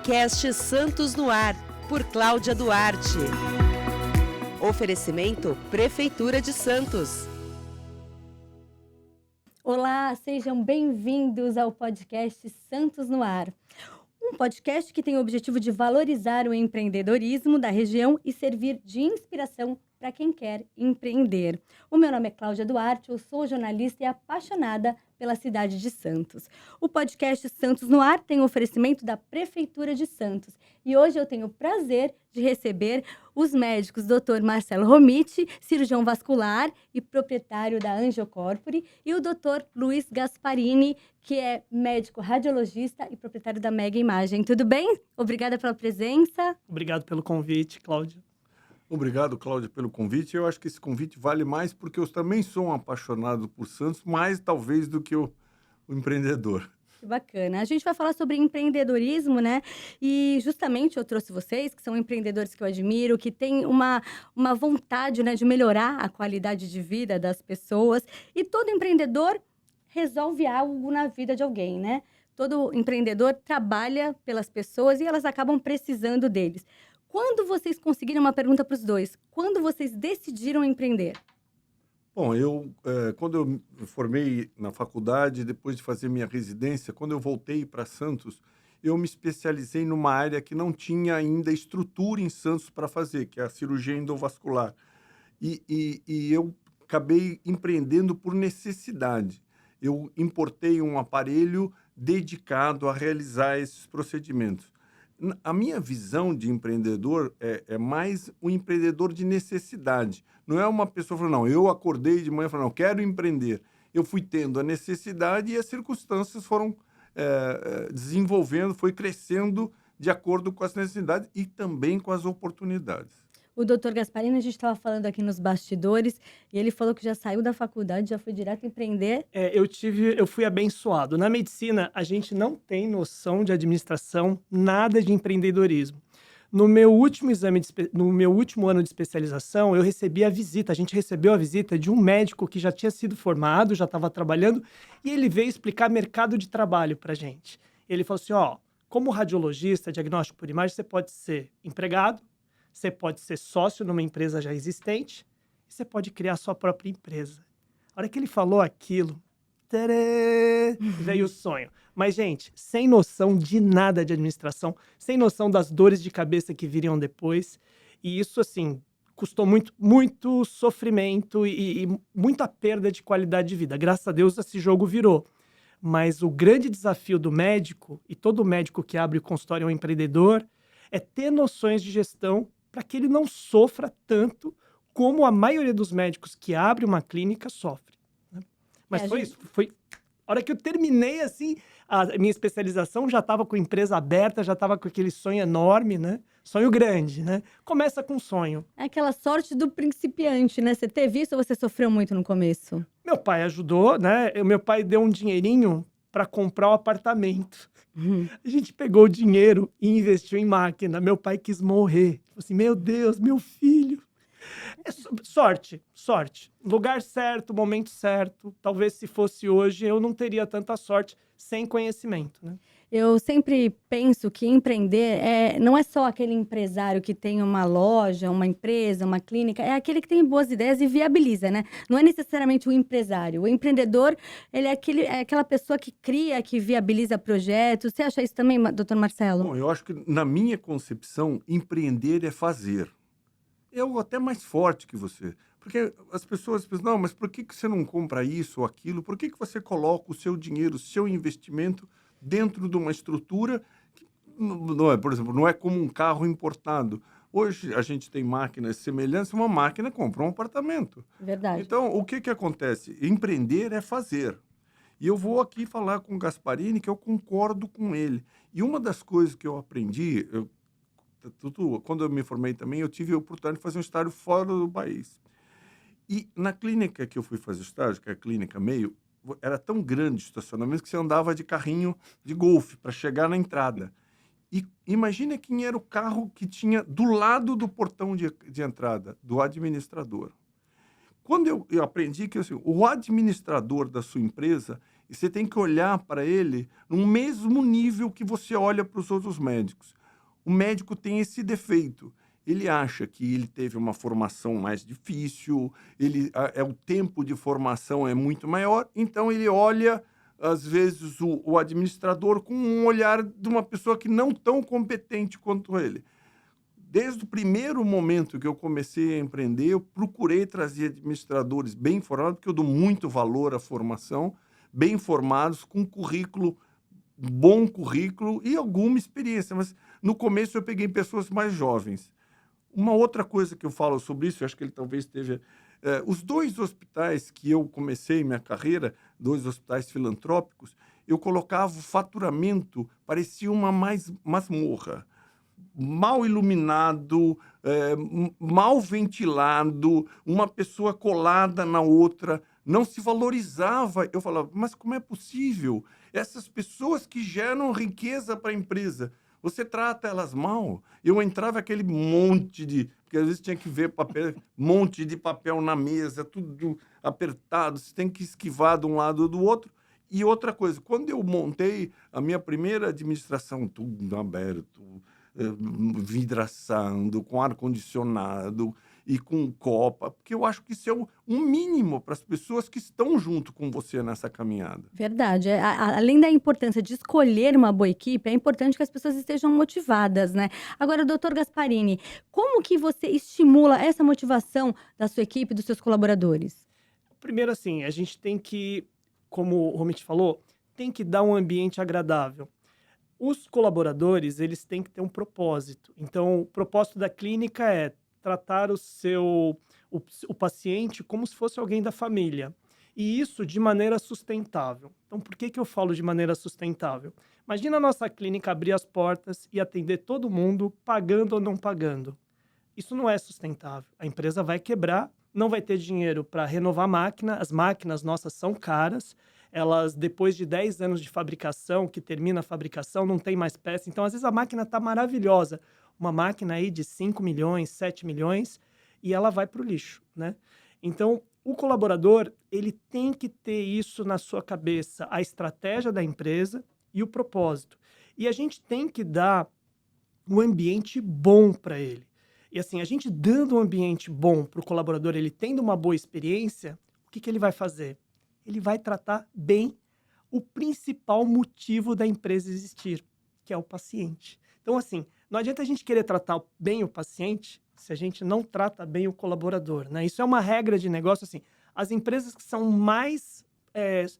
Podcast Santos no Ar, por Cláudia Duarte. Oferecimento Prefeitura de Santos. Olá, sejam bem-vindos ao podcast Santos no Ar. Um podcast que tem o objetivo de valorizar o empreendedorismo da região e servir de inspiração para quem quer empreender. O meu nome é Cláudia Duarte, eu sou jornalista e apaixonada pela cidade de Santos. O podcast Santos no Ar tem um oferecimento da Prefeitura de Santos. E hoje eu tenho o prazer de receber os médicos Dr. Marcelo Romiti, cirurgião vascular e proprietário da Angiocorpore, e o Dr. Luiz Gasparini, que é médico radiologista e proprietário da Mega Imagem. Tudo bem? Obrigada pela presença. Obrigado pelo convite, Cláudia. Obrigado, Cláudia, pelo convite. Eu acho que esse convite vale mais porque eu também sou um apaixonado por Santos, mais talvez do que o empreendedor. Que bacana. A gente vai falar sobre empreendedorismo, né? E justamente eu trouxe vocês, que são empreendedores que eu admiro, que têm uma vontade, né, de melhorar a qualidade de vida das pessoas. E todo empreendedor resolve algo na vida de alguém, né? Todo empreendedor trabalha pelas pessoas e elas acabam precisando deles. Quando vocês conseguiram, uma pergunta para os dois, quando vocês decidiram empreender? Bom, quando eu me formei na faculdade, depois de fazer minha residência, quando eu voltei para Santos, eu me especializei numa área que não tinha ainda estrutura em Santos para fazer, que é a cirurgia endovascular. E eu acabei empreendendo por necessidade. Eu importei um aparelho dedicado a realizar esses procedimentos. A minha visão de empreendedor é mais um empreendedor de necessidade. Não é uma pessoa falando, não, eu acordei de manhã e falei, não, quero empreender. Eu fui tendo a necessidade e as circunstâncias foram desenvolvendo, foi crescendo de acordo com as necessidades e também com as oportunidades. O doutor Gasparini, a gente estava falando aqui nos bastidores, e ele falou que já saiu da faculdade, já foi direto empreender. Eu fui abençoado. Na medicina, a gente não tem noção de administração, nada de empreendedorismo. No meu último ano de especialização, a gente recebeu a visita de um médico que já tinha sido formado, já estava trabalhando, e ele veio explicar mercado de trabalho para a gente. Ele falou assim, como radiologista, diagnóstico por imagem, você pode ser empregado, você pode ser sócio numa empresa já existente e você pode criar sua própria empresa. A hora que ele falou aquilo, veio o sonho. Mas, gente, sem noção de nada de administração, sem noção das dores de cabeça que viriam depois. E isso, assim, custou muito sofrimento e muita perda de qualidade de vida. Graças a Deus, esse jogo virou. Mas o grande desafio do médico, e todo médico que abre o consultório é um empreendedor, é ter noções de gestão para que ele não sofra tanto como a maioria dos médicos que abre uma clínica sofre. Né? Mas isso. A hora que eu terminei, assim, a minha especialização, já estava com a empresa aberta, já estava com aquele sonho enorme, né? Sonho grande, né? Começa com sonho. É aquela sorte do principiante, né? Você teve isso ou você sofreu muito no começo? Meu pai ajudou, né? Meu pai deu um dinheirinho para comprar o apartamento. A gente pegou o dinheiro e investiu em máquina. Meu pai quis morrer. Falei assim, meu Deus, meu filho. É sorte. Lugar certo, momento certo. Talvez se fosse hoje, eu não teria tanta sorte sem conhecimento, né? Eu sempre penso que empreender não é só aquele empresário que tem uma loja, uma empresa, uma clínica, é aquele que tem boas ideias e viabiliza, né? Não é necessariamente o empresário. O empreendedor, ele é aquela pessoa que cria, que viabiliza projetos. Você acha isso também, doutor Marcelo? Bom, eu acho que, na minha concepção, empreender é fazer. Eu até mais forte que você. Porque as pessoas pensam, não, mas por que você não compra isso ou aquilo? Por que você coloca o seu dinheiro, o seu investimento dentro de uma estrutura que, não é, por exemplo, não é como um carro importado. Hoje a gente tem máquinas semelhantes, uma máquina compra um apartamento. Verdade. Então, o que acontece? Empreender é fazer. E eu vou aqui falar com o Gasparini, que eu concordo com ele. E uma das coisas que eu aprendi, quando eu me formei também, eu tive a oportunidade de fazer um estágio fora do país. E na clínica que eu fui fazer estágio, que é a Clínica Meio, era tão grande o estacionamento que você andava de carrinho de golfe para chegar na entrada. E imagina quem era o carro que tinha do lado do portão de entrada, do administrador. Quando eu aprendi que assim, o administrador da sua empresa, você tem que olhar para ele no mesmo nível que você olha para os outros médicos. O médico tem esse defeito. Ele acha que ele teve uma formação mais difícil, o tempo de formação é muito maior, então ele olha, às vezes, o administrador com um olhar de uma pessoa que não tão competente quanto ele. Desde o primeiro momento que eu comecei a empreender, eu procurei trazer administradores bem formados, porque eu dou muito valor à formação, bem formados, com bom currículo e alguma experiência. Mas no começo eu peguei pessoas mais jovens. Uma outra coisa que eu falo sobre isso, eu acho que ele talvez esteja... os 2 hospitais que eu comecei minha carreira, 2 hospitais filantrópicos, eu colocava o faturamento, parecia uma masmorra. Mal iluminado, mal ventilado, uma pessoa colada na outra, não se valorizava. Eu falava, mas como é possível? Essas pessoas que geram riqueza para a empresa, você trata elas mal. Eu entrava aquele monte porque às vezes tinha que ver monte de papel na mesa, tudo apertado, você tem que esquivar de um lado ou do outro. E outra coisa, quando eu montei a minha primeira administração, tudo aberto, vidraçando, com ar-condicionado e com copa, porque eu acho que isso é um mínimo para as pessoas que estão junto com você nessa caminhada. Verdade. Além da importância de escolher uma boa equipe, é importante que as pessoas estejam motivadas, né? Agora, doutor Gasparini, como que você estimula essa motivação da sua equipe, dos seus colaboradores? Primeiro, assim, a gente tem que, como o Romit falou, tem que dar um ambiente agradável. Os colaboradores, eles têm que ter um propósito. Então, o propósito da clínica é tratar o paciente como se fosse alguém da família. E isso de maneira sustentável. Então, por que eu falo de maneira sustentável? Imagina a nossa clínica abrir as portas e atender todo mundo, pagando ou não pagando. Isso não é sustentável. A empresa vai quebrar, não vai ter dinheiro para renovar a máquina. As máquinas nossas são caras. Elas, depois de 10 anos de fabricação, que termina a fabricação, não tem mais peça. Então, às vezes, a máquina está maravilhosa. Uma máquina aí de 5 milhões, 7 milhões, e ela vai para o lixo, né? Então, o colaborador, ele tem que ter isso na sua cabeça, a estratégia da empresa e o propósito. E a gente tem que dar um ambiente bom para ele. E assim, a gente dando um ambiente bom para o colaborador, ele tendo uma boa experiência, o que ele vai fazer? Ele vai tratar bem o principal motivo da empresa existir, que é o paciente. Então, assim, não adianta a gente querer tratar bem o paciente se a gente não trata bem o colaborador, né? Isso é uma regra de negócio, assim. As empresas que são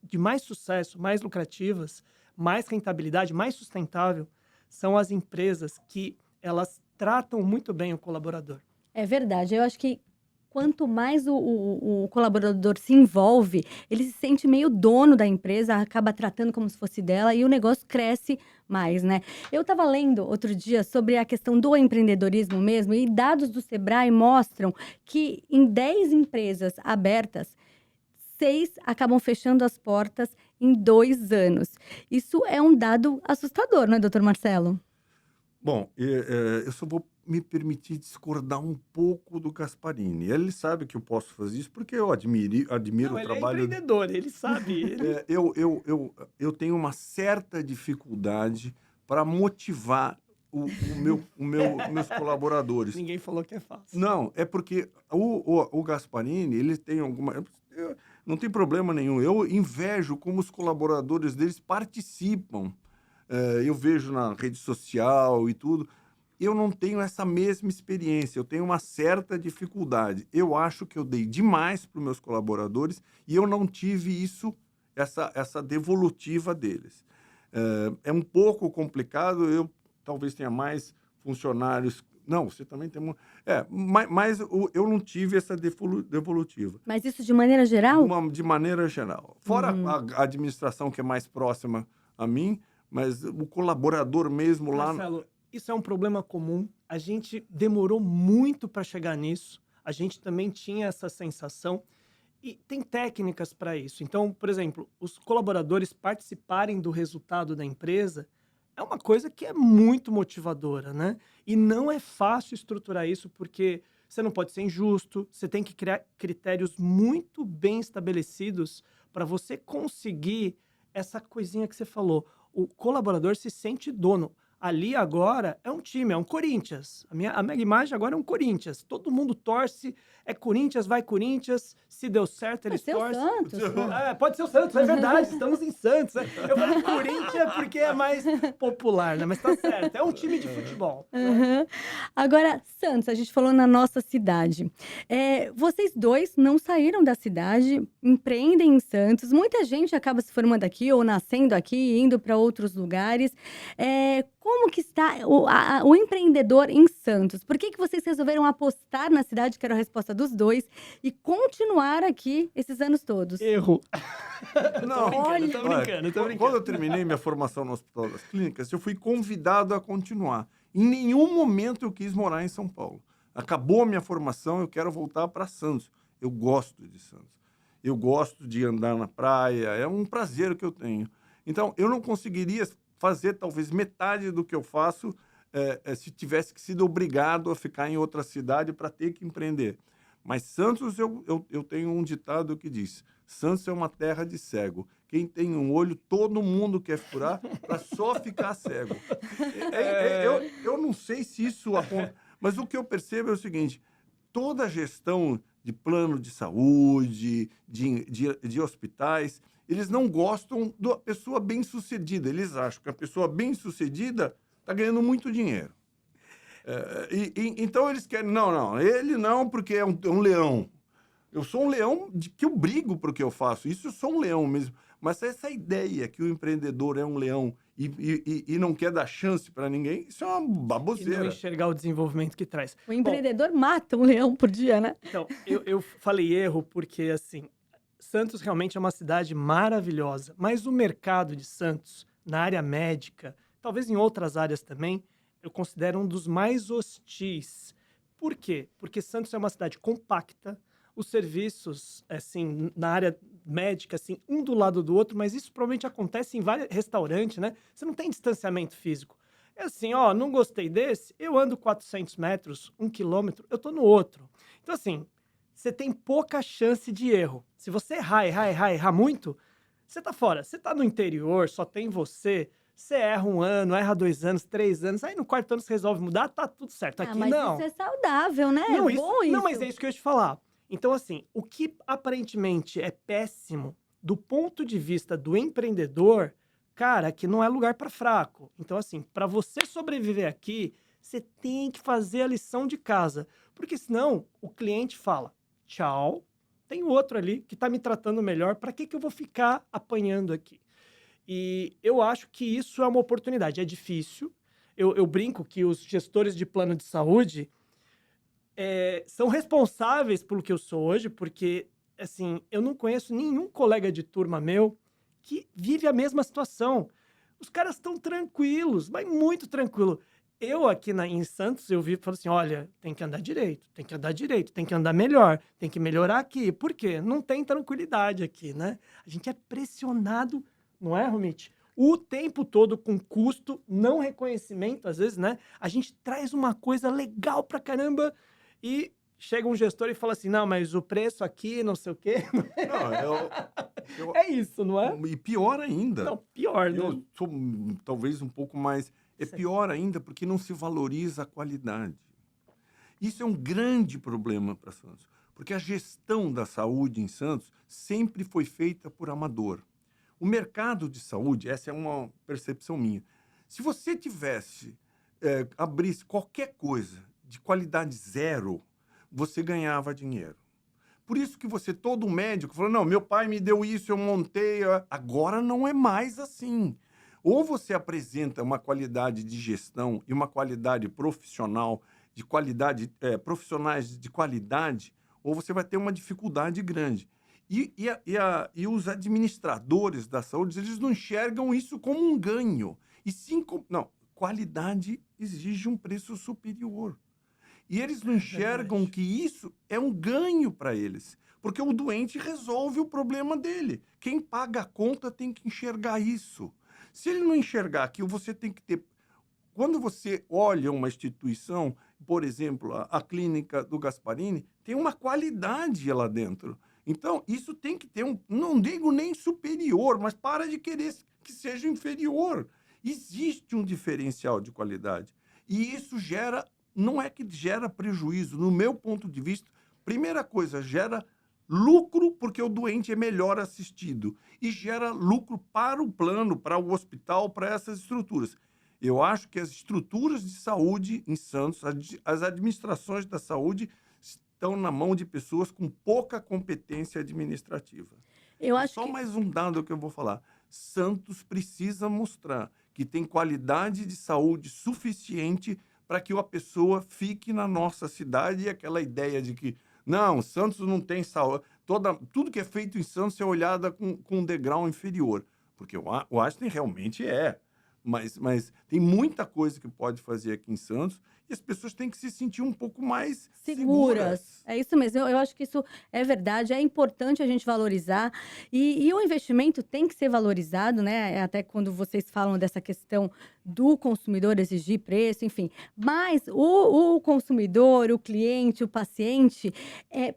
de mais sucesso, mais lucrativas, mais rentabilidade, mais sustentável, são as empresas que elas tratam muito bem o colaborador. É verdade. Eu acho que quanto mais o colaborador se envolve, ele se sente meio dono da empresa, acaba tratando como se fosse dela e o negócio cresce mais, né? Eu estava lendo outro dia sobre a questão do empreendedorismo mesmo e dados do Sebrae mostram que em 10 empresas abertas, 6 acabam fechando as portas em 2 anos. Isso é um dado assustador, não é, doutor Marcelo? Bom, eu só vou me permitir discordar um pouco do Gasparini. Ele sabe que eu posso fazer isso porque eu admiro Não, o ele trabalho... é empreendedor, ele sabe. Eu tenho uma certa dificuldade para motivar meus colaboradores. Ninguém falou que é fácil. Não, é porque o Gasparini, ele tem não tem problema nenhum. Eu invejo como os colaboradores deles participam. Eu vejo na rede social e tudo. Eu não tenho essa mesma experiência, eu tenho uma certa dificuldade. Eu acho que eu dei demais para os meus colaboradores e eu não tive essa devolutiva deles. É um pouco complicado, eu talvez tenha mais funcionários... Não, você também tem... mas eu não tive essa devolutiva. Mas isso de maneira geral? De maneira geral. Fora a administração que é mais próxima a mim, mas o colaborador mesmo lá... Marcelo, isso é um problema comum. A gente demorou muito para chegar nisso. A gente também tinha essa sensação. E tem técnicas para isso. Então, por exemplo, os colaboradores participarem do resultado da empresa é uma coisa que é muito motivadora, né? E não é fácil estruturar isso porque você não pode ser injusto, você tem que criar critérios muito bem estabelecidos para você conseguir essa coisinha que você falou. O colaborador se sente dono. Ali agora é um time, é um Corinthians. A minha imagem agora é um Corinthians. Todo mundo torce, é Corinthians, vai Corinthians. Se deu certo, eles Pode ser o torcem. Santos. Pode ser o Santos, é verdade. Estamos em Santos. Eu falei Corinthians porque é mais popular, né? Mas tá certo, é um time de futebol. Uhum. Agora, Santos, a gente falou na nossa cidade. Vocês dois não saíram da cidade, empreendem em Santos. Muita gente acaba se formando aqui ou nascendo aqui, indo para outros lugares. Como que está o empreendedor em Santos? Por que vocês resolveram apostar na cidade, que era a resposta dos dois, e continuar aqui esses anos todos? Erro. Não, Tô brincando. Quando eu terminei minha formação no Hospital das Clínicas, eu fui convidado a continuar. Em nenhum momento eu quis morar em São Paulo. Acabou a minha formação, eu quero voltar para Santos. Eu gosto de Santos. Eu gosto de andar na praia, é um prazer que eu tenho. Então, eu não conseguiria fazer talvez metade do que eu faço se tivesse sido obrigado a ficar em outra cidade para ter que empreender. Mas Santos, eu tenho um ditado que diz: Santos é uma terra de cego. Quem tem um olho, todo mundo quer furar para só ficar cego. Eu não sei se isso acontece, mas o que eu percebo é o seguinte: toda a gestão de plano de saúde, de hospitais, eles não gostam da pessoa bem-sucedida. Eles acham que a pessoa bem-sucedida está ganhando muito dinheiro. Então eles querem... Não, ele não, porque é um leão. Eu sou um leão que eu brigo por que eu faço. Isso eu sou um leão mesmo. Mas essa ideia que o empreendedor é um leão e não quer dar chance para ninguém, isso é uma baboseira. E não enxergar o desenvolvimento que traz. O empreendedor mata um leão por dia, né? Então, eu falei erro porque, assim, Santos realmente é uma cidade maravilhosa, mas o mercado de Santos, na área médica, talvez em outras áreas também, eu considero um dos mais hostis. Por quê? Porque Santos é uma cidade compacta, os serviços, assim, na área médica, assim, um do lado do outro, mas isso provavelmente acontece em vários restaurantes, né? Você não tem distanciamento físico. É assim, não gostei desse, eu ando 400 metros, 1 quilômetro, eu tô no outro. Então, assim, você tem pouca chance de erro. Se você errar muito, você tá fora. Você tá no interior, só tem você erra 1 ano, erra 2 anos, 3 anos, aí no 4º ano você resolve mudar, tá tudo certo. Aqui mas não. isso é saudável, né? Não, bom isso. Não, mas é isso que eu ia te falar. Então, assim, o que aparentemente é péssimo do ponto de vista do empreendedor, cara, que não é lugar para fraco. Então, assim, para você sobreviver aqui, você tem que fazer a lição de casa. Porque senão o cliente fala, tchau, tem outro ali que tá me tratando melhor, para que eu vou ficar apanhando aqui? E eu acho que isso é uma oportunidade. É difícil. Eu brinco que os gestores de plano de saúde são responsáveis pelo que eu sou hoje, porque, assim, eu não conheço nenhum colega de turma meu que vive a mesma situação. Os caras estão tranquilos, mas muito tranquilo. Eu aqui em Santos, eu falo assim, olha, tem que andar direito, tem que andar melhor, tem que melhorar aqui. Por quê? Não tem tranquilidade aqui, né? A gente é pressionado, não é, Romit? O tempo todo com custo, não reconhecimento, às vezes, né? A gente traz uma coisa legal pra caramba e chega um gestor e fala assim, não, mas o preço aqui, não sei o quê. Não, é isso, não é? E pior ainda. Não, pior, né? Eu sou talvez um pouco mais... pior ainda porque não se valoriza a qualidade. Isso é um grande problema para Santos, porque a gestão da saúde em Santos sempre foi feita por amador. O mercado de saúde, essa é uma percepção minha, se você abrisse qualquer coisa de qualidade zero, você ganhava dinheiro. Por isso que todo médico falou, não, meu pai me deu isso, eu montei. Agora não é mais assim. Ou você apresenta uma qualidade de gestão e uma qualidade profissional, profissionais de qualidade, ou você vai ter uma dificuldade grande. E os administradores da saúde, eles não enxergam isso como um ganho. E sim, não, qualidade exige um preço superior. E eles não enxergam que isso é um ganho para eles, porque o doente resolve o problema dele. Quem paga a conta tem que enxergar isso. Se ele não enxergar aquilo, você tem que ter... Quando você olha uma instituição, por exemplo, a clínica do Gasparini, tem uma qualidade lá dentro. Então, isso tem que ter não digo nem superior, mas para de querer que seja inferior. Existe um diferencial de qualidade. E isso não é que gera prejuízo. No meu ponto de vista, primeira coisa, gera lucro porque o doente é melhor assistido. E gera lucro para o plano, para o hospital, para essas estruturas. Eu acho que as estruturas de saúde em Santos, as administrações da saúde, estão na mão de pessoas com pouca competência administrativa. Eu acho Só que... mais um dado que eu vou falar. Santos precisa mostrar que tem qualidade de saúde suficiente para que a pessoa fique na nossa cidade. E aquela ideia de que, não, Santos não tem saúde. Tudo que é feito em Santos é olhada com um degrau inferior. Porque o Einstein realmente é. Mas tem muita coisa que pode fazer aqui em Santos e as pessoas têm que se sentir um pouco mais seguras. É isso mesmo, eu acho que isso é verdade, é importante a gente valorizar e o investimento tem que ser valorizado, né? Até quando vocês falam dessa questão do consumidor exigir preço, enfim. Mas o consumidor, o cliente, o paciente,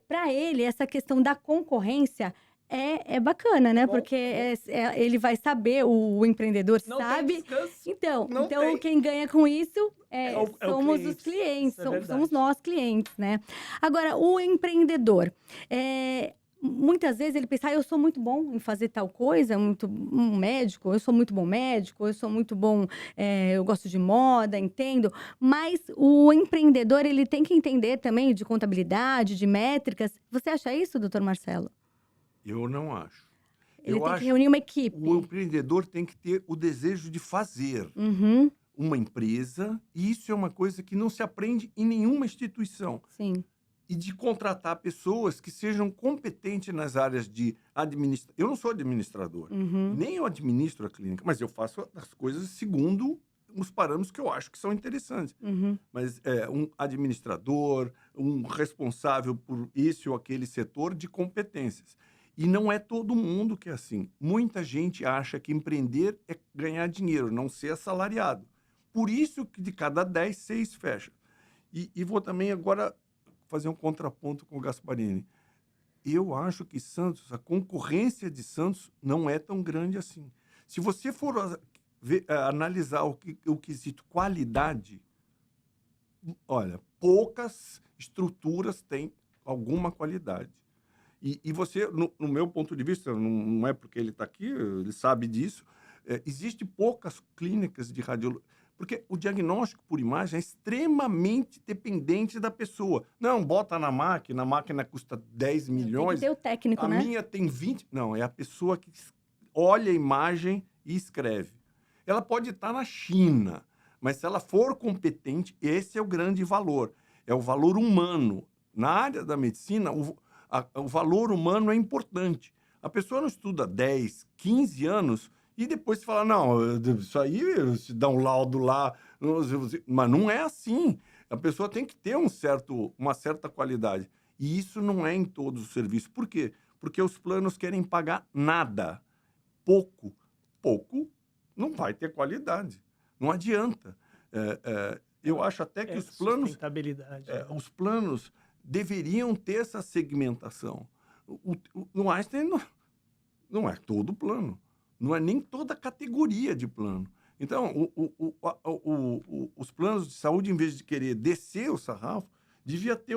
para ele, essa questão da concorrência é bacana, né? Bom, Porque ele vai saber, o empreendedor Não tem sabe. descanso. Então Não tem. quem ganha com isso o somos cliente. os clientes, Isso é verdade. somos nós clientes, né? Agora, o empreendedor, muitas vezes ele pensa, eu sou muito bom em fazer tal coisa, um médico, eu sou muito bom médico, eu sou muito bom, eu gosto de moda, entendo. Mas o empreendedor, ele tem que entender também de contabilidade, de métricas. Você acha isso, doutor Marcelo? Eu não acho. Ele tem que reunir uma equipe. O empreendedor tem que ter o desejo de fazer uma empresa, e isso é uma coisa que não se aprende em nenhuma instituição. Sim. E de contratar pessoas que sejam competentes nas áreas de administração. Eu não sou administrador, nem eu administro a clínica, mas eu faço as coisas segundo os parâmetros que eu acho que são interessantes. Mas um administrador, um responsável por esse ou aquele setor de competências. E não é todo mundo que é assim. Muita gente acha que empreender é ganhar dinheiro, não ser assalariado. Por isso que de cada 10, 6 fecha. E vou também agora fazer um contraponto com o Gasparini. Eu acho que Santos, a concorrência de Santos não é tão grande assim. Se você for analisar o quesito qualidade, olha, poucas estruturas têm alguma qualidade. E você, no meu ponto de vista, não é porque ele está aqui, ele sabe disso, existe poucas clínicas de radiologia, porque o diagnóstico por imagem é extremamente dependente da pessoa. Não, bota na máquina, a máquina custa 10 milhões. Tem que ter o técnico, né? A minha tem 20. Não, é a pessoa que olha a imagem e escreve. Ela pode estar na China, mas se ela for competente, esse é o grande valor. É o valor humano. Na área da medicina, o valor humano é importante. A pessoa não estuda 10, 15 anos e depois se fala, não, isso aí, se dá um laudo lá. Mas não é assim. A pessoa tem que ter uma certa qualidade. E isso não é em todos os serviços. Por quê? Porque os planos querem pagar nada. Pouco não vai ter qualidade. Não adianta. Eu acho até que os planos deveriam ter essa segmentação. No Einstein não é todo plano. Não é nem toda categoria de plano. Então, os planos de saúde, em vez de querer descer o sarrafo, devia ter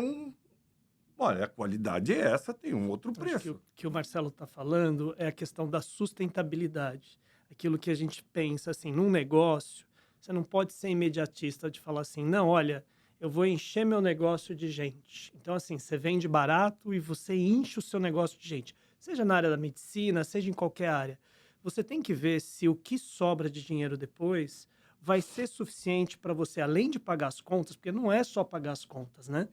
olha, a qualidade é essa, tem um outro preço. Acho que o Marcelo está falando é a questão da sustentabilidade. Aquilo que a gente pensa, assim, num negócio, você não pode ser imediatista de falar assim, não, olha, eu vou encher meu negócio de gente. Então, assim, você vende barato e você enche o seu negócio de gente. Seja na área da medicina, seja em qualquer área. Você tem que ver se o que sobra de dinheiro depois vai ser suficiente para você, além de pagar as contas, porque não é só pagar as contas, né?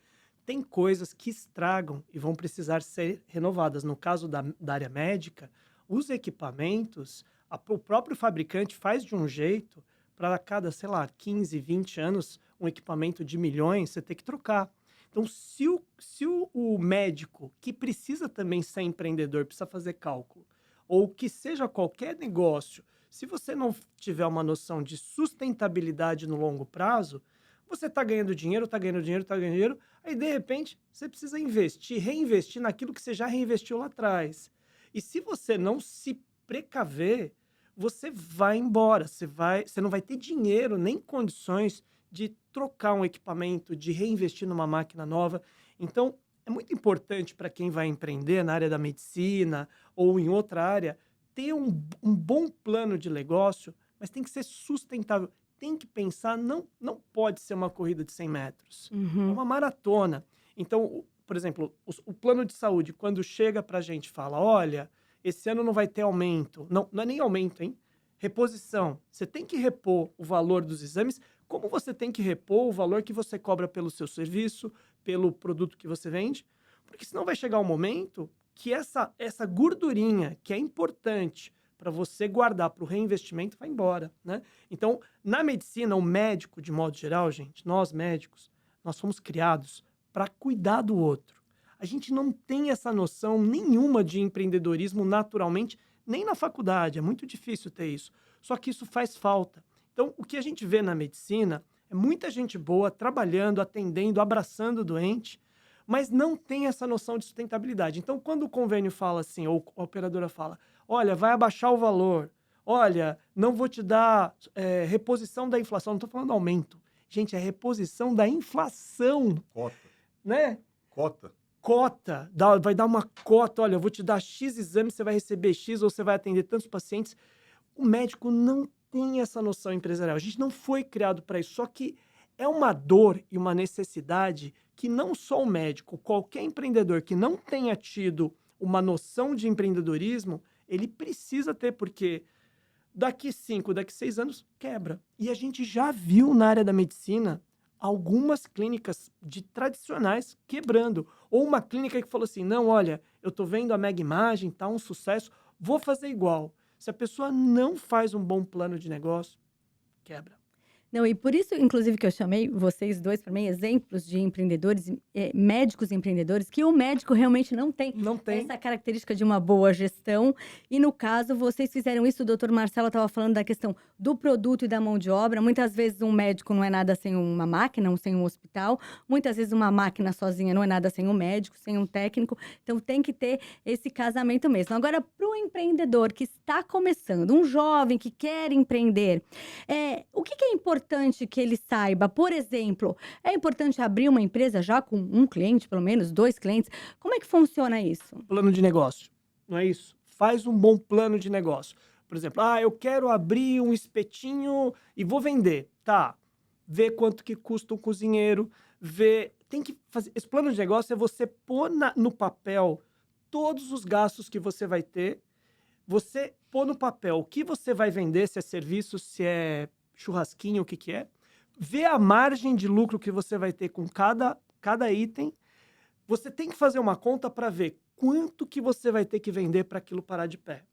Tem coisas que estragam e vão precisar ser renovadas. No caso da área médica, os equipamentos, o próprio fabricante faz de um jeito para cada, sei lá, 15, 20 anos, um equipamento de milhões, você tem que trocar. Então, se o médico, que precisa também ser empreendedor, precisa fazer cálculo, ou que seja qualquer negócio, se você não tiver uma noção de sustentabilidade no longo prazo, você está ganhando dinheiro, aí, de repente, você precisa reinvestir naquilo que você já reinvestiu lá atrás. E se você não se precaver, você vai embora, você não vai ter dinheiro nem condições de trocar um equipamento, de reinvestir numa máquina nova. Então, é muito importante para quem vai empreender na área da medicina ou em outra área, ter um bom plano de negócio, mas tem que ser sustentável. Tem que pensar, não pode ser uma corrida de 100 metros. É uma maratona. Então, por exemplo, o plano de saúde, quando chega para a gente e fala, olha, esse ano não vai ter aumento. Não é nem aumento, hein? Reposição. Você tem que repor o valor dos exames, como você tem que repor o valor que você cobra pelo seu serviço, pelo produto que você vende, porque senão vai chegar um momento que essa gordurinha, que é importante para você guardar para o reinvestimento, vai embora, né? Então, na medicina, o médico, de modo geral, gente, nós médicos, nós fomos criados para cuidar do outro. A gente não tem essa noção nenhuma de empreendedorismo naturalmente, nem na faculdade, é muito difícil ter isso. Só que isso faz falta. Então, o que a gente vê na medicina é muita gente boa trabalhando, atendendo, abraçando o doente, mas não tem essa noção de sustentabilidade. Então, quando o convênio fala assim, ou a operadora fala, olha, vai abaixar o valor, olha, não vou te dar reposição da inflação, não estou falando aumento. Gente, é reposição da inflação. Cota. Né? Cota. Vai dar uma cota, olha, eu vou te dar X exames, você vai receber X ou você vai atender tantos pacientes. O médico não tem essa noção empresarial. A gente não foi criado para isso, só que é uma dor e uma necessidade que não só o médico, qualquer empreendedor que não tenha tido uma noção de empreendedorismo, ele precisa ter, porque daqui 5, daqui 6 anos, quebra. E a gente já viu na área da medicina algumas clínicas tradicionais quebrando. Ou uma clínica que falou assim, não, olha, eu tô vendo a Mega Imagem, tá um sucesso, vou fazer igual. Se a pessoa não faz um bom plano de negócio, quebra. Não, e por isso, inclusive, que eu chamei vocês dois, para mim, exemplos de empreendedores, médicos empreendedores, que o médico realmente não tem essa característica de uma boa gestão. E, no caso, vocês fizeram isso, o doutor Marcelo estava falando da questão do produto e da mão de obra. Muitas vezes um médico não é nada sem uma máquina, sem um hospital. Muitas vezes uma máquina sozinha não é nada sem um médico, sem um técnico. Então, tem que ter esse casamento mesmo. Agora, para o empreendedor que está começando, um jovem que quer empreender, o que é importante que ele saiba? Por exemplo, é importante abrir uma empresa já com um cliente, pelo menos 2 clientes? Como é que funciona isso? Plano de negócio, não é isso? Faz um bom plano de negócio. Por exemplo, eu quero abrir um espetinho e vou vender. Tá, vê quanto que custa um cozinheiro, tem que fazer... Esse plano de negócio é você pôr no papel todos os gastos que você vai ter, você pôr no papel o que você vai vender, se é serviço, se é churrasquinho, o que é, ver a margem de lucro que você vai ter com cada item. Você tem que fazer uma conta para ver quanto que você vai ter que vender para aquilo parar de pé.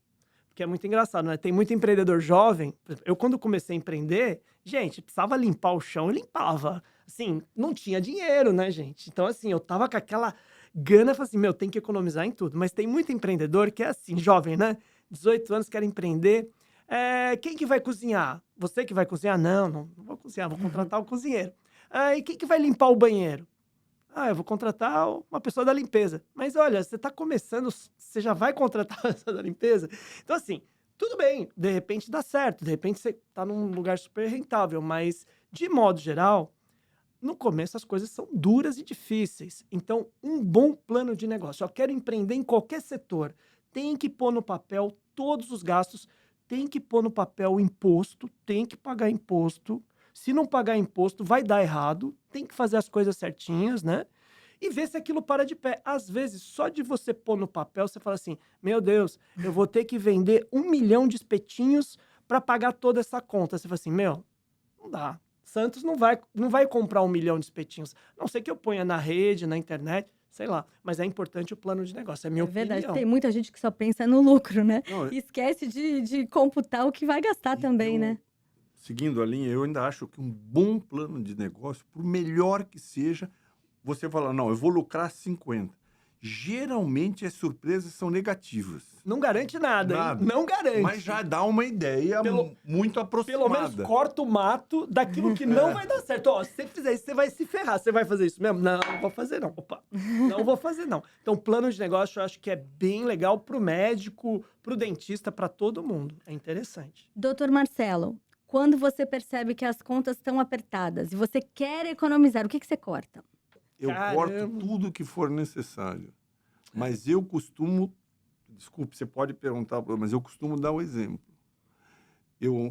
Porque é muito engraçado, né? Tem muito empreendedor jovem. Eu, quando comecei a empreender, gente, precisava limpar o chão, eu limpava. Assim, não tinha dinheiro, né, gente? Então, assim, eu tava com aquela gana, falei assim, tem que economizar em tudo. Mas tem muito empreendedor que é assim, jovem, né? 18 anos, quer empreender. Quem que vai cozinhar? Você que vai cozinhar? Não vou cozinhar, vou contratar o cozinheiro. E quem que vai limpar o banheiro? Eu vou contratar uma pessoa da limpeza. Mas olha, você está começando, você já vai contratar uma pessoa da limpeza? Então assim, tudo bem, de repente dá certo, de repente você está num lugar super rentável, mas de modo geral, no começo as coisas são duras e difíceis. Então, um bom plano de negócio. Eu quero empreender em qualquer setor. Tem que pôr no papel todos os gastos, tem que pôr no papel o imposto, tem que pagar imposto. Se não pagar imposto, vai dar errado. Tem que fazer as coisas certinhas, né? E ver se aquilo para de pé. Às vezes, só de você pôr no papel, você fala assim, meu Deus, eu vou ter que vender 1 milhão de espetinhos para pagar toda essa conta. Você fala assim, não dá. Santos não vai comprar 1 milhão de espetinhos. A não ser que eu ponha na rede, na internet, sei lá. Mas é importante o plano de negócio, é minha opinião. É verdade, tem muita gente que só pensa no lucro, né? Esquece de computar o que vai gastar também, né? Seguindo a linha, eu ainda acho que um bom plano de negócio, por melhor que seja, você fala, não, eu vou lucrar 50. geralmente as surpresas são negativas. Não garante nada, Nada. hein? Não garante. Mas já dá uma ideia muito aproximada. Pelo menos corta o mato daquilo que não vai dar certo. Ó, se você fizer isso, você vai se ferrar. Você vai fazer isso mesmo? Não, não vou fazer não. Opa, não vou fazer não. Então, plano de negócio eu acho que é bem legal pro médico, pro dentista, para todo mundo. É interessante. Doutor Marcelo, quando você percebe que as contas estão apertadas e você quer economizar, o que você corta? Eu corto tudo que for necessário. Mas eu costumo... Desculpe, você pode perguntar, mas eu costumo dar o exemplo.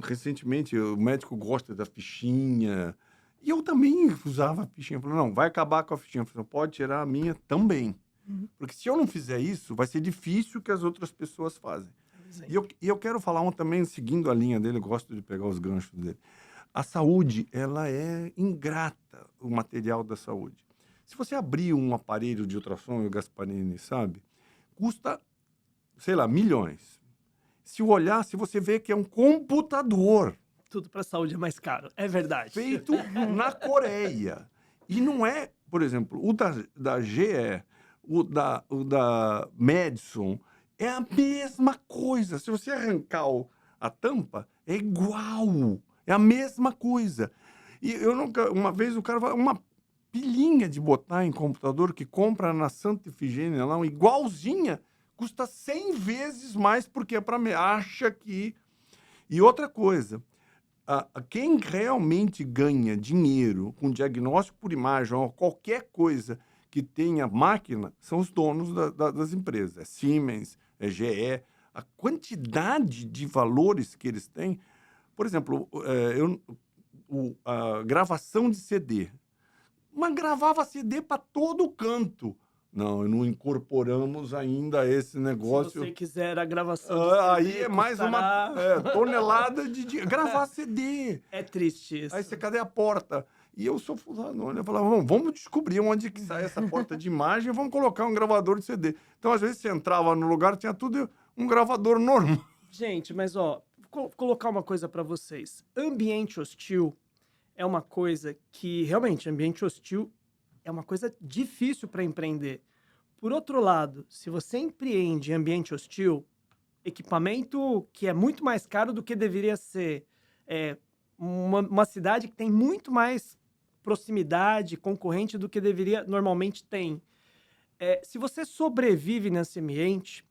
Recentemente, o médico gosta da fichinha. E eu também usava a fichinha. Eu falei, não, vai acabar com a fichinha. Eu falei, pode tirar a minha também. Porque se eu não fizer isso, vai ser difícil que as outras pessoas fazem. E eu quero falar também, seguindo a linha dele, eu gosto de pegar os ganchos dele. A saúde, ela é ingrata, o material da saúde. Se você abrir um aparelho de ultrassom, e o Gasparini sabe, custa, sei lá, milhões. Se você vê que é um computador. Tudo para saúde é mais caro, é verdade. Feito na Coreia. E não é, por exemplo, o da GE, o da Madison, é a mesma coisa. Se você arrancar a tampa, é igual. É a mesma coisa. E uma vez o cara falou, uma pilhinha de botar em computador que compra na Santa Efigênia, lá, igualzinha, custa 100 vezes mais porque acha que... E outra coisa, quem realmente ganha dinheiro com diagnóstico por imagem ou qualquer coisa que tenha máquina são os donos das empresas. É Siemens, é GE. A quantidade de valores que eles têm... Por exemplo, a gravação de CD. Mas gravava CD para todo canto. Não, não incorporamos ainda esse negócio. Se você quiser a gravação de CD, aí CD, é mais uma tonelada de gravar CD. É triste isso. Aí você, cadê a porta? E eu sou fulano. Eu falava, vamos descobrir onde que sai essa porta de imagem e vamos colocar um gravador de CD. Então, às vezes, você entrava no lugar, tinha tudo um gravador normal. Gente, mas ó, vou colocar uma coisa para vocês. Ambiente hostil é uma coisa que, realmente, ambiente hostil é uma coisa difícil para empreender. Por outro lado, se você empreende em ambiente hostil, equipamento que é muito mais caro do que deveria ser, uma cidade que tem muito mais proximidade, concorrente do que deveria normalmente tem. Se você sobrevive nesse ambiente,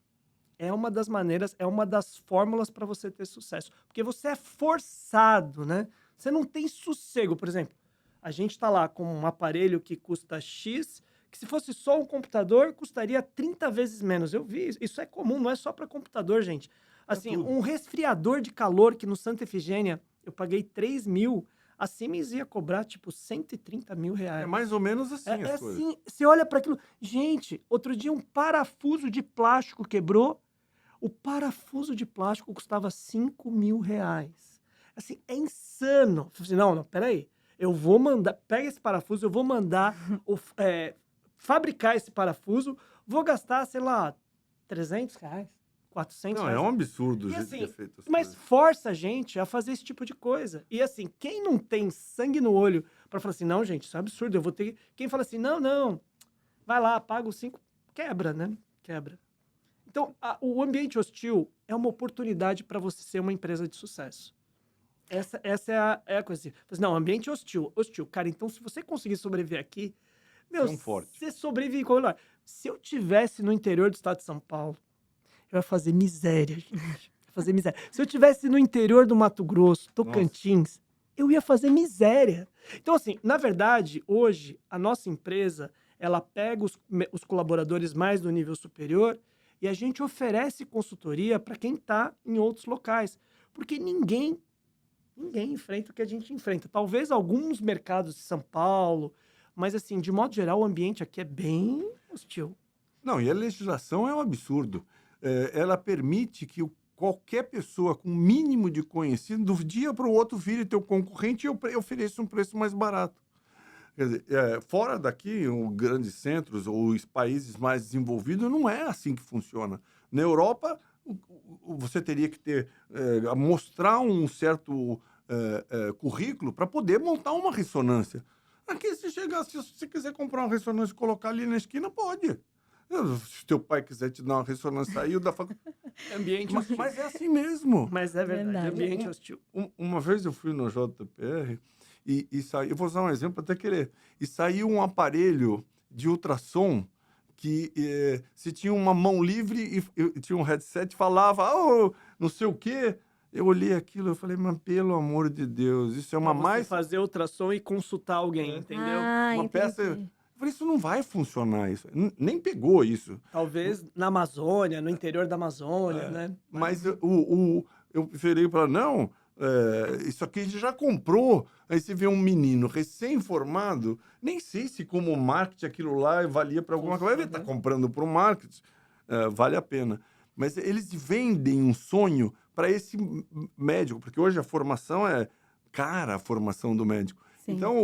é uma das maneiras, é uma das fórmulas para você ter sucesso. Porque você é forçado, né? Você não tem sossego. Por exemplo, a gente está lá com um aparelho que custa X, que se fosse só um computador, custaria 30 vezes menos. Eu vi, isso é comum, não é só para computador, gente. Assim, um resfriador de calor que no Santa Efigênia eu paguei 3 mil, a Siemens ia cobrar, tipo, 130 mil reais. É mais ou menos assim as coisas. Assim, você olha para aquilo... Gente, outro dia um parafuso de plástico quebrou. O parafuso de plástico custava 5 mil reais. Assim, é insano. Eu falei assim, não, peraí. Eu vou mandar... Pega esse parafuso, eu vou mandar fabricar esse parafuso. Vou gastar, sei lá, 300 reais, 400 reais. Não, é um absurdo o E jeito assim, que é feito as mas coisas. força a gente a fazer esse tipo de coisa. E assim, quem não tem sangue no olho para falar assim, não, gente, isso é absurdo, eu vou ter... Quem fala assim, não, vai lá, paga os 5, quebra, né? Quebra. Então, o ambiente hostil é uma oportunidade para você ser uma empresa de sucesso. Essa é a coisa. Assim, não, ambiente hostil. Cara, então se você conseguir sobreviver aqui, meu, você sobrevive em qualquer lugar. Se eu tivesse no interior do estado de São Paulo, eu ia fazer miséria, gente. Ia fazer miséria. Se eu tivesse no interior do Mato Grosso, Tocantins, eu ia fazer miséria. Então, assim, na verdade, hoje, a nossa empresa, ela pega os colaboradores mais do nível superior e a gente oferece consultoria para quem está em outros locais. Porque ninguém enfrenta o que a gente enfrenta. Talvez alguns mercados de São Paulo, mas, assim, de modo geral, o ambiente aqui é bem hostil. Não, e a legislação é um absurdo. Ela permite que qualquer pessoa com mínimo de conhecido, do dia para o outro, vire teu concorrente e ofereça um preço mais barato. Quer dizer, fora daqui, os grandes centros ou os países mais desenvolvidos, não é assim que funciona. Na Europa, você teria que mostrar um certo currículo para poder montar uma ressonância. Aqui, se você quiser comprar uma ressonância e colocar ali na esquina, pode. Se teu pai quiser te dar uma ressonância, saiu da faculdade. Ambiente hostil. Mas é assim mesmo. Mas é verdade, Verdade. ambiente hostil. Uma vez eu fui no JPR e saiu, eu vou usar um exemplo até querer, e saiu um aparelho de ultrassom que se tinha uma mão livre e tinha um headset, falava, não sei o quê. Eu olhei aquilo e falei, mas pelo amor de Deus, isso é uma Pra você mais... fazer ultrassom e consultar alguém, entendeu? Ah, uma entendi. peça... Eu falei, isso não vai funcionar, isso. Nem pegou isso. Talvez na Amazônia, no interior da Amazônia, né? Mas eu virei para não, isso aqui a gente já comprou. Aí você vê um menino recém-formado, nem sei se como marketing aquilo lá valia para alguma coisa. Ele está comprando para o marketing, vale a pena. Mas eles vendem um sonho para esse médico, porque hoje a formação é cara, a formação do médico. Sim. Então,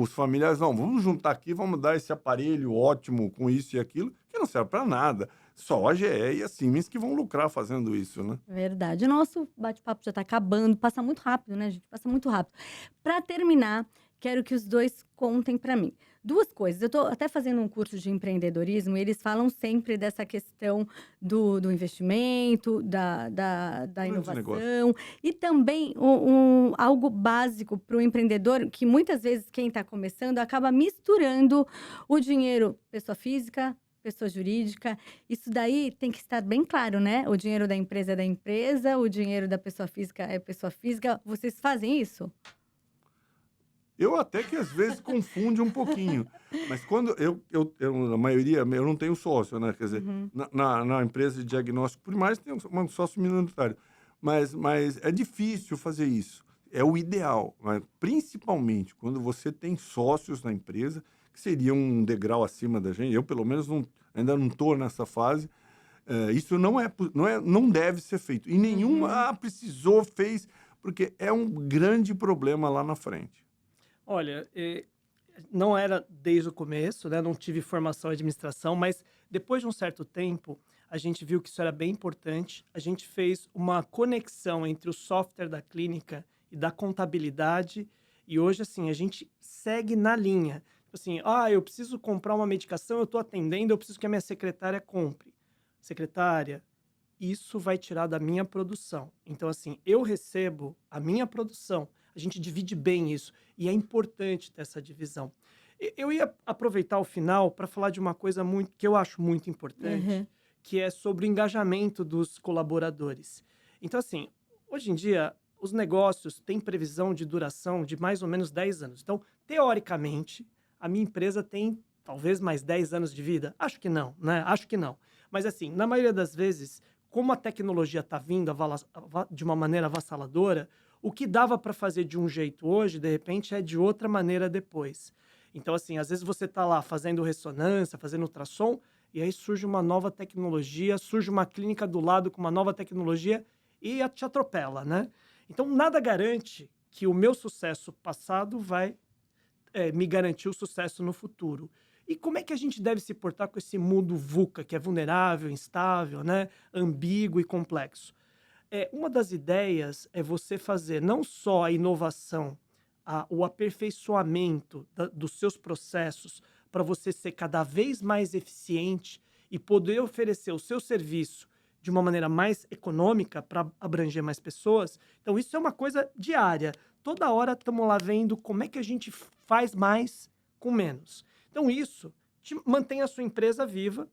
os familiares, não, vamos juntar aqui, vamos dar esse aparelho ótimo com isso e aquilo, que não serve para nada. Só a GE e a Siemens que vão lucrar fazendo isso, né? Verdade. O nosso bate-papo já está acabando. Passa muito rápido, né, gente? Passa muito rápido. Para terminar, quero que os dois contem para mim. Duas coisas. Eu estou até fazendo um curso de empreendedorismo e eles falam sempre dessa questão do investimento, da inovação. Negócio. E também algo básico para o empreendedor, que muitas vezes quem está começando acaba misturando o dinheiro pessoa física, pessoa jurídica. Isso daí tem que estar bem claro, né? O dinheiro da empresa é da empresa, o dinheiro da pessoa física é pessoa física. Vocês fazem isso? Eu até que às vezes confunde um pouquinho. Mas quando a maioria, eu não tenho sócio, né? Quer dizer, na empresa de diagnóstico primário tem um sócio minoritário. Mas é difícil fazer isso. É o ideal. Mas principalmente quando você tem sócios na empresa, que seria um degrau acima da gente. Eu, pelo menos, ainda não estou nessa fase. Isso não deve ser feito. E nenhuma precisou, fez, porque é um grande problema lá na frente. Olha, não era desde o começo, né? Não tive formação em administração, mas depois de um certo tempo, a gente viu que isso era bem importante. A gente fez uma conexão entre o software da clínica e da contabilidade. E hoje, assim, a gente segue na linha. Assim, eu preciso comprar uma medicação, eu estou atendendo, eu preciso que a minha secretária compre. Secretária, isso vai tirar da minha produção. Então, assim, eu recebo a minha produção. A gente divide bem isso. E é importante ter essa divisão. Eu ia aproveitar o final para falar de uma coisa que eu acho muito importante, que é sobre o engajamento dos colaboradores. Então, assim, hoje em dia, os negócios têm previsão de duração de mais ou menos 10 anos. Então, teoricamente, a minha empresa tem talvez mais 10 anos de vida. Acho que não, né? Acho que não. Mas, assim, na maioria das vezes, como a tecnologia está vindo de uma maneira avassaladora, o que dava para fazer de um jeito hoje, de repente, é de outra maneira depois. Então, assim, às vezes você está lá fazendo ressonância, fazendo ultrassom, e aí surge uma nova tecnologia, surge uma clínica do lado com uma nova tecnologia e te atropela, né? Então, nada garante que o meu sucesso passado vai me garantir o sucesso no futuro. E como é que a gente deve se portar com esse mundo VUCA, que é vulnerável, instável, né? Ambíguo e complexo? Uma das ideias é você fazer não só a inovação, o aperfeiçoamento dos seus processos para você ser cada vez mais eficiente e poder oferecer o seu serviço de uma maneira mais econômica para abranger mais pessoas. Então, isso é uma coisa diária. Toda hora estamos lá vendo como é que a gente faz mais com menos. Então, isso mantém a sua empresa viva,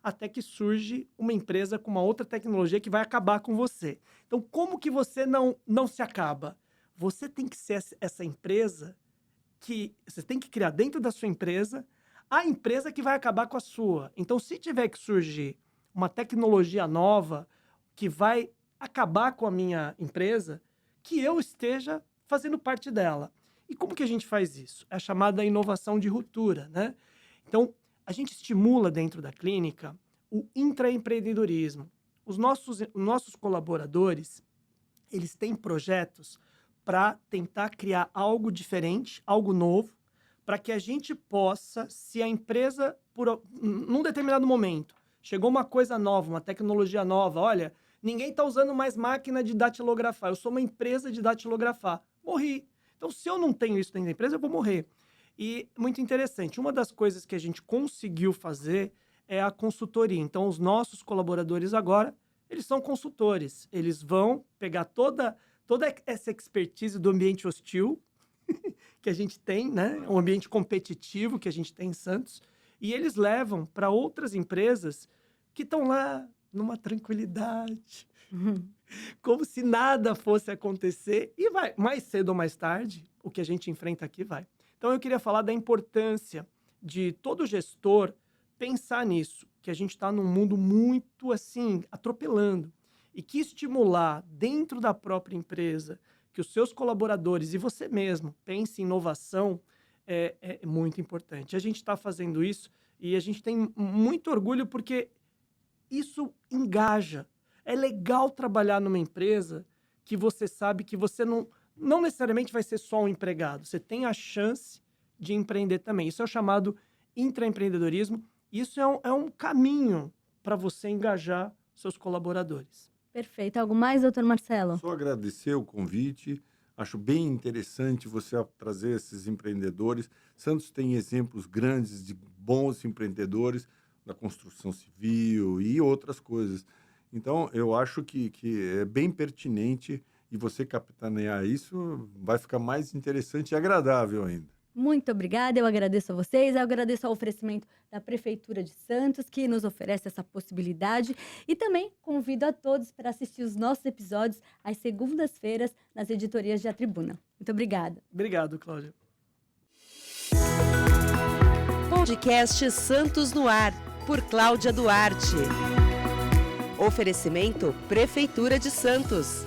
até que surge uma empresa com uma outra tecnologia que vai acabar com você. Então, como que você não se acaba? Você tem que ser essa empresa que... Você tem que criar dentro da sua empresa a empresa que vai acabar com a sua. Então, se tiver que surgir uma tecnologia nova que vai acabar com a minha empresa, que eu esteja fazendo parte dela. E como que a gente faz isso? É a chamada inovação de ruptura, né? Então, a gente estimula dentro da clínica o intraempreendedorismo. Os nossos colaboradores, eles têm projetos para tentar criar algo diferente, algo novo, para que a gente possa, se a empresa, num determinado momento, chegou uma coisa nova, uma tecnologia nova, olha, ninguém está usando mais máquina de datilografar, eu sou uma empresa de datilografar, morri. Então, se eu não tenho isso dentro da empresa, eu vou morrer. E, muito interessante, uma das coisas que a gente conseguiu fazer é a consultoria. Então, os nossos colaboradores agora, eles são consultores. Eles vão pegar toda essa expertise do ambiente hostil que a gente tem, né? Um ambiente competitivo que a gente tem em Santos, e eles levam para outras empresas que estão lá numa tranquilidade, como se nada fosse acontecer, e vai, mais cedo ou mais tarde, o que a gente enfrenta aqui vai. Então, eu queria falar da importância de todo gestor pensar nisso, que a gente está num mundo muito, assim, atropelando, e que estimular dentro da própria empresa que os seus colaboradores e você mesmo pense em inovação é muito importante. A gente está fazendo isso e a gente tem muito orgulho porque isso engaja. É legal trabalhar numa empresa que você sabe que você não necessariamente vai ser só um empregado. Você tem a chance de empreender também. Isso é o chamado intraempreendedorismo. Isso é um caminho para você engajar seus colaboradores. Perfeito. Algo mais, doutor Marcelo? Só agradecer o convite. Acho bem interessante você trazer esses empreendedores. Santos tem exemplos grandes de bons empreendedores na construção civil e outras coisas. Então, eu acho que é bem pertinente e você capitanear isso vai ficar mais interessante e agradável ainda. Muito obrigada, eu agradeço a vocês, eu agradeço ao oferecimento da Prefeitura de Santos, que nos oferece essa possibilidade, e também convido a todos para assistir os nossos episódios às segundas-feiras nas editorias de A Tribuna. Muito obrigada. Obrigado, Cláudia. Podcast Santos no Ar, por Cláudia Duarte. Oferecimento Prefeitura de Santos.